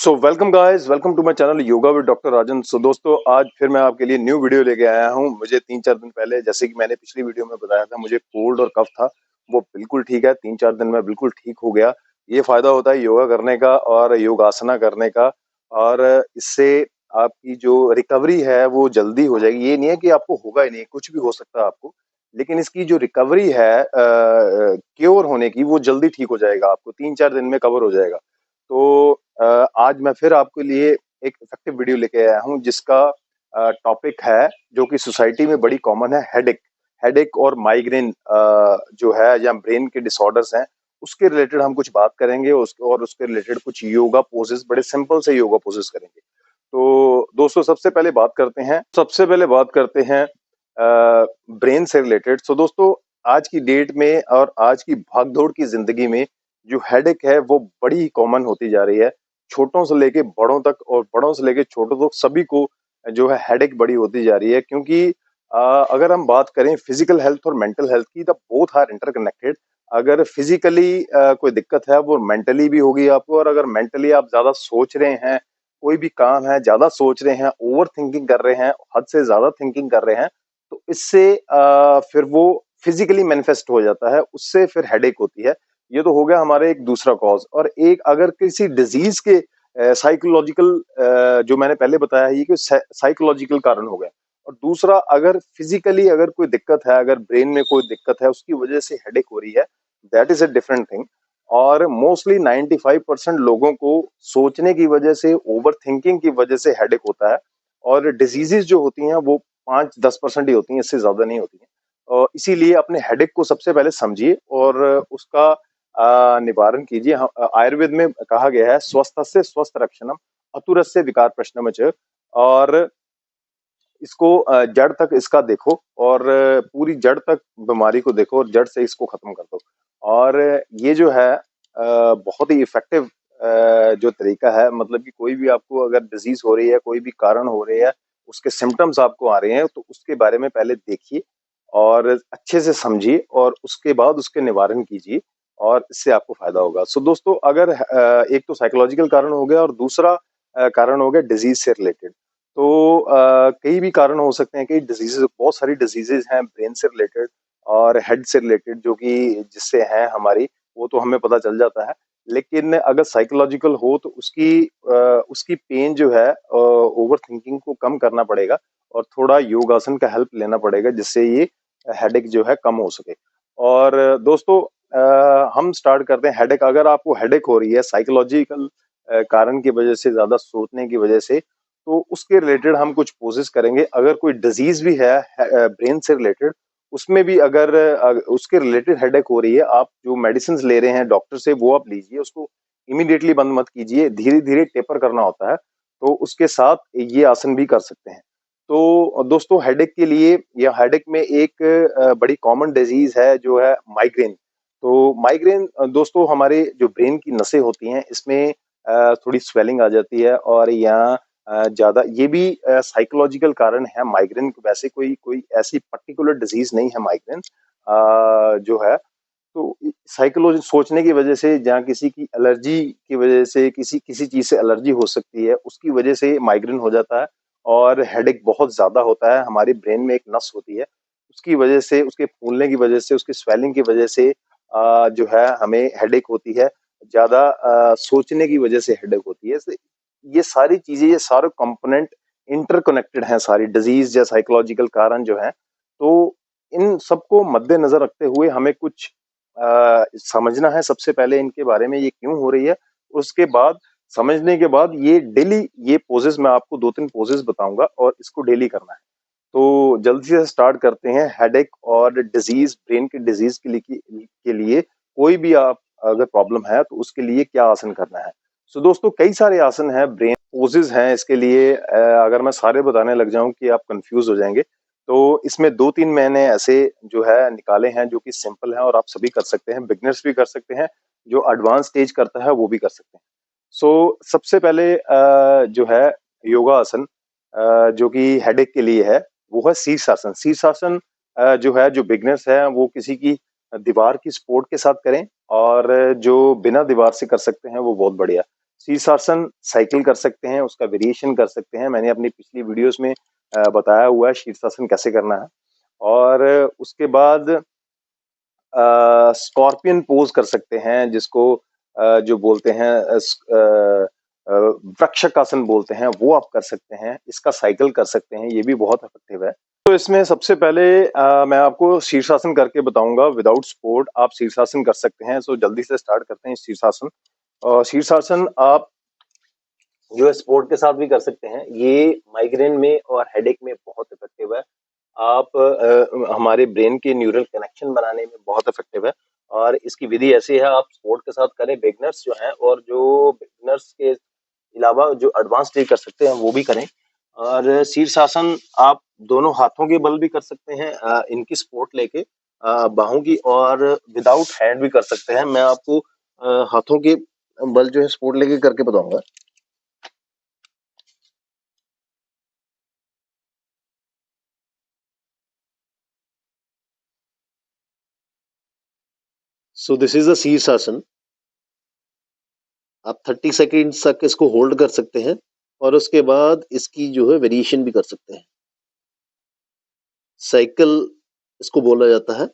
So welcome guys, welcome to my channel yoga with doctor Rajan. So दोस्तों, आज फिर मैं आपके लिए न्यू वीडियो लेके आया हूँ। मुझे 3-4 दिन पहले, जैसे कि मैंने पिछली वीडियो में बताया था, मुझे कोल्ड और कफ था। वो बिल्कुल ठीक है, 3-4 दिन में बिल्कुल ठीक हो गया। ये फायदा होता है योगा करने का और योगासना करने का, और इससे आपकी जो रिकवरी है वो जल्दी हो जाएगी। ये नहीं है कि आपको होगा ही नहीं, कुछ भी हो सकता है आपको, लेकिन इसकी जो रिकवरी है क्योर होने की, वो जल्दी ठीक हो जाएगा, आपको 3-4 दिन में कवर हो जाएगा। तो आज मैं फिर आपके लिए एक इफेक्टिव वीडियो लेके आया हूँ, जिसका टॉपिक है जो कि सोसाइटी में बड़ी कॉमन है, हेडेक। हेडेक और माइग्रेन जो है, या ब्रेन के डिसऑर्डर्स हैं, उसके रिलेटेड हम कुछ बात करेंगे। और उसके रिलेटेड कुछ योगा पोजेस, बड़े सिंपल से योगा पोजेस करेंगे। तो दोस्तों, सबसे पहले बात करते हैं ब्रेन से रिलेटेड। सो दोस्तों, आज की डेट में और आज की भागदौड़ की जिंदगी में जो हेडेक है वो बड़ी ही कॉमन होती जा रही है। छोटों से लेके बड़ों तक और बड़ों से लेके छोटों तक सभी को जो है हेडेक बड़ी होती जा रही है, क्योंकि अगर हम बात करें फिजिकल हेल्थ और मेंटल हेल्थ की, तो बोथ आर इंटरकनेक्टेड। अगर फिजिकली कोई दिक्कत है, वो मेंटली भी होगी आपको। और अगर मेंटली आप ज्यादा सोच रहे हैं, कोई भी काम है ज्यादा सोच रहे हैं, ओवर थिंकिंग कर रहे हैं, हद से ज्यादा थिंकिंग कर रहे हैं, तो इससे फिर वो फिजिकली मैनिफेस्ट हो जाता है, उससे फिर हेडेक होती है। ये तो हो गया हमारे एक दूसरा कॉज। और एक, अगर किसी डिजीज के साइकोलॉजिकल, जो मैंने पहले बताया है, ये कि साइकोलॉजिकल कारण हो गए। और दूसरा, अगर फिजिकली अगर कोई दिक्कत है, अगर ब्रेन में कोई दिक्कत है, उसकी वजह से हेडेक हो रही है, that is a different thing. और मोस्टली 95% लोगों को सोचने की वजह से, ओवर थिंकिंग की वजह से हेडेक होता है। और डिजीजेस जो होती हैं वो 5-10% ही होती हैं, इससे ज्यादा नहीं होती हैं। और इसीलिए अपने हेडेक को सबसे पहले समझिए और उसका निवारण कीजिए। आयुर्वेद में कहा गया है, स्वस्थस्य स्वस्थ रक्षणम, अतुरस्य विकार प्रशमनम च। और इसको जड़ तक इसका देखो, और पूरी जड़ तक बीमारी को देखो, और जड़ से इसको खत्म कर दो। और ये जो है बहुत ही इफेक्टिव जो तरीका है, मतलब कि कोई भी आपको अगर डिजीज हो रही है, कोई भी कारण हो रही है, उसके सिम्टम्स आपको आ रहे हैं, तो उसके बारे में पहले देखिए और अच्छे से समझिए, और उसके बाद उसके निवारण कीजिए, और इससे आपको फायदा होगा। सो दोस्तों, अगर एक तो साइकोलॉजिकल कारण हो गया, और दूसरा कारण हो गया डिजीज से रिलेटेड। तो कई भी कारण हो सकते हैं, कई डिजीजेस, बहुत सारी डिजीजेस हैं ब्रेन से रिलेटेड और हेड से रिलेटेड, जो कि जिससे हैं हमारी, वो तो हमें पता चल जाता है। लेकिन अगर साइकोलॉजिकल हो, तो उसकी पेन जो है, ओवर थिंकिंग को कम करना पड़ेगा, और थोड़ा योगासन का हेल्प लेना पड़ेगा, जिससे ये हेडेक जो है कम हो सके। और दोस्तों, हम स्टार्ट करते हैं हेडेक। अगर आपको हेडेक हो रही है साइकोलॉजिकल कारण की वजह से, ज्यादा सोचने की वजह से, तो उसके रिलेटेड हम कुछ पोजेस करेंगे। अगर कोई डिजीज भी है ब्रेन से रिलेटेड, उसमें भी अगर उसके रिलेटेड हेडेक हो रही है, आप जो मेडिसिन ले रहे हैं डॉक्टर से, वो आप लीजिए, उसको इमीडिएटली बंद मत कीजिए, धीरे धीरे टेपर करना होता है। तो उसके साथ ये आसन भी कर सकते हैं। तो दोस्तों, हेडेक के लिए, या हेडेक में एक बड़ी कॉमन डिजीज है जो है माइग्रेन। तो माइग्रेन दोस्तों, हमारे जो ब्रेन की नसें होती हैं, इसमें थोड़ी स्वेलिंग आ जाती है, और यहाँ ज्यादा, ये भी साइकोलॉजिकल कारण है माइग्रेन। वैसे कोई कोई ऐसी पर्टिकुलर डिजीज नहीं है माइग्रेन जो है। तो साइकोलॉजी, सोचने की वजह से, जहाँ किसी की एलर्जी की वजह से, किसी किसी चीज से एलर्जी हो सकती है, उसकी वजह से माइग्रेन हो जाता है। और हेडेक बहुत ज्यादा होता है। हमारे ब्रेन में एक नस होती है, उसकी वजह से, उसके फूलने की वजह से, उसकी स्वेलिंग की वजह से जो है हमें हेडेक होती है। ज्यादा सोचने की वजह से हेडेक होती है। ये सारी चीजें, ये सारे कंपोनेंट इंटरकनेक्टेड हैं, सारी डिजीज या साइकोलॉजिकल कारण जो है। तो इन सबको मद्देनजर रखते हुए हमें कुछ समझना है सबसे पहले इनके बारे में, ये क्यों हो रही है। उसके बाद, समझने के बाद, ये डेली, ये पोजेस मैं आपको 2-3 पोजेस बताऊंगा, और इसको डेली करना है। तो जल्दी से स्टार्ट करते हैं। हेडेक और डिजीज, ब्रेन के डिजीज के लिए कोई भी आप अगर प्रॉब्लम है, तो उसके लिए क्या आसन करना है। सो दोस्तों, कई सारे आसन हैं, ब्रेन पोजेस हैं इसके लिए। अगर मैं सारे बताने लग जाऊं कि आप कंफ्यूज हो जाएंगे। तो इसमें 2-3 मैंने ऐसे जो है निकाले हैं, जो कि सिंपल हैं और आप सभी कर सकते हैं, बिगनर्स भी कर सकते हैं, जो एडवांस स्टेज करता है वो भी कर सकते हैं। सो सबसे पहले जो है योगा आसन, जो कि हेडेक के लिए है, वो है शीर्षासन। शीर्षासन जो है, जो बिगनर्स है, वो किसी की दीवार की सपोर्ट के साथ करें, और जो बिना दीवार से कर सकते हैं, वो बहुत बढ़िया। शीर्षासन साइकिल कर सकते हैं, उसका वेरिएशन कर सकते हैं। मैंने अपनी पिछली वीडियोस में बताया हुआ है शीर्षासन कैसे करना है। और उसके बाद स्कॉर्पियन पोज कर सकते हैं, जिसको जो बोलते हैं वृक्षकासन बोलते हैं, वो आप कर सकते हैं। इसका साइकिल कर सकते हैं, ये भी बहुत इफेक्टिव है। तो इसमें सबसे पहले मैं आपको शीर्षासन करके बताऊंगा। विदाउट सपोर्ट आप शीर्षासन कर सकते हैं। सो जल्दी से स्टार्ट करते हैं शीर्षासन। शीर्षासन आप जो है सपोर्ट के साथ भी कर सकते हैं। ये माइग्रेन में और हेडेक में बहुत इफेक्टिव है। आप हमारे ब्रेन के न्यूरल कनेक्शन बनाने में बहुत इफेक्टिव है। और इसकी विधि ऐसी है, आप सपोर्ट के साथ करें, बिगनर्स जो हैं और जो बिगनर्स के अलावा जो एडवांस ट्री कर सकते हैं वो भी करें। और शीर्षासन आप दोनों हाथों के बल भी कर सकते हैं, इनकी सपोर्ट लेके बाहों की, और विदाउट हैंड भी कर सकते हैं। मैं आपको हाथों के बल जो है सपोर्ट लेके करके बताऊंगा। सो दिस इज द शीर्षासन। आप 30 सेकेंड्स तक इसको होल्ड कर सकते हैं और उसके बाद इसकी जो है वेरिएशन भी कर सकते हैं। साइकिल इसको बोला जाता है।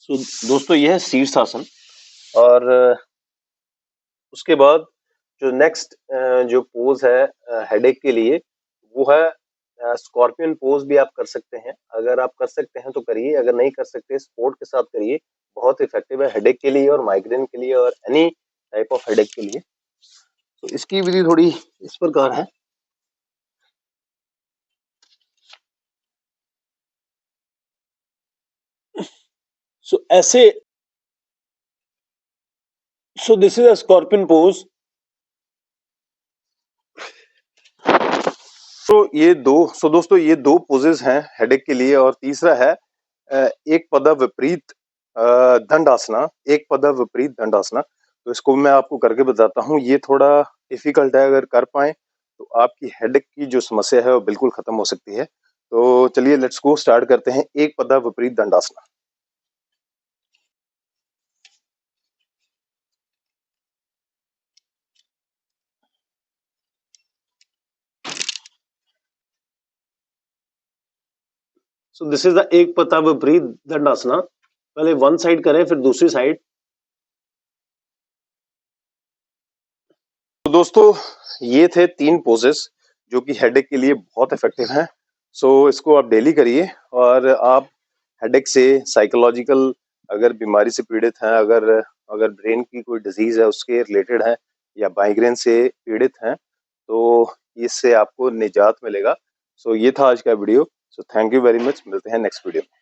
सो दोस्तों यह है शीर्षासन। और उसके बाद जो नेक्स्ट जो पोज है हेडेक के लिए, वो है स्कॉर्पियन पोज। भी आप कर सकते हैं, अगर आप कर सकते हैं तो करिए, अगर नहीं कर सकते सपोर्ट के साथ करिए। बहुत इफेक्टिव है हेडेक के लिए और माइग्रेन के लिए और एनी टाइप ऑफ हेडेक के लिए। तो इसकी विधि थोड़ी इस प्रकार है। सो ऐसे so this is a scorpion pose. तो दोस्तों ये दो पोजेस हैं हेडेक के लिए। और तीसरा है एक पदा विपरीत दंडासना। एक पदा विपरीत दंडासना। तो इसको मैं आपको करके बताता हूँ। ये थोड़ा डिफिकल्ट है, अगर कर पाए तो आपकी हेडेक की जो समस्या है वो बिल्कुल खत्म हो सकती है। तो चलिए लेट्स गो, स्टार्ट करते हैं एक पदा विपरीत दंडासना। सो दिस इज द एक पदा विपरीत दंडासना। पहले वन साइड करें फिर दूसरी साइड। तो दोस्तों ये थे 3 पोजेस जो कि हेडेक के लिए बहुत इफेक्टिव हैं। सो इसको आप डेली करिए। और आप हेडेक से साइकोलॉजिकल अगर बीमारी से पीड़ित हैं, अगर अगर ब्रेन की कोई डिजीज है उसके रिलेटेड है, या माइग्रेन से पीड़ित हैं, तो इससे आपको निजात मिलेगा। सो ये था आज का video. So thank you very much. मिलते हैं नेक्स्ट वीडियो में।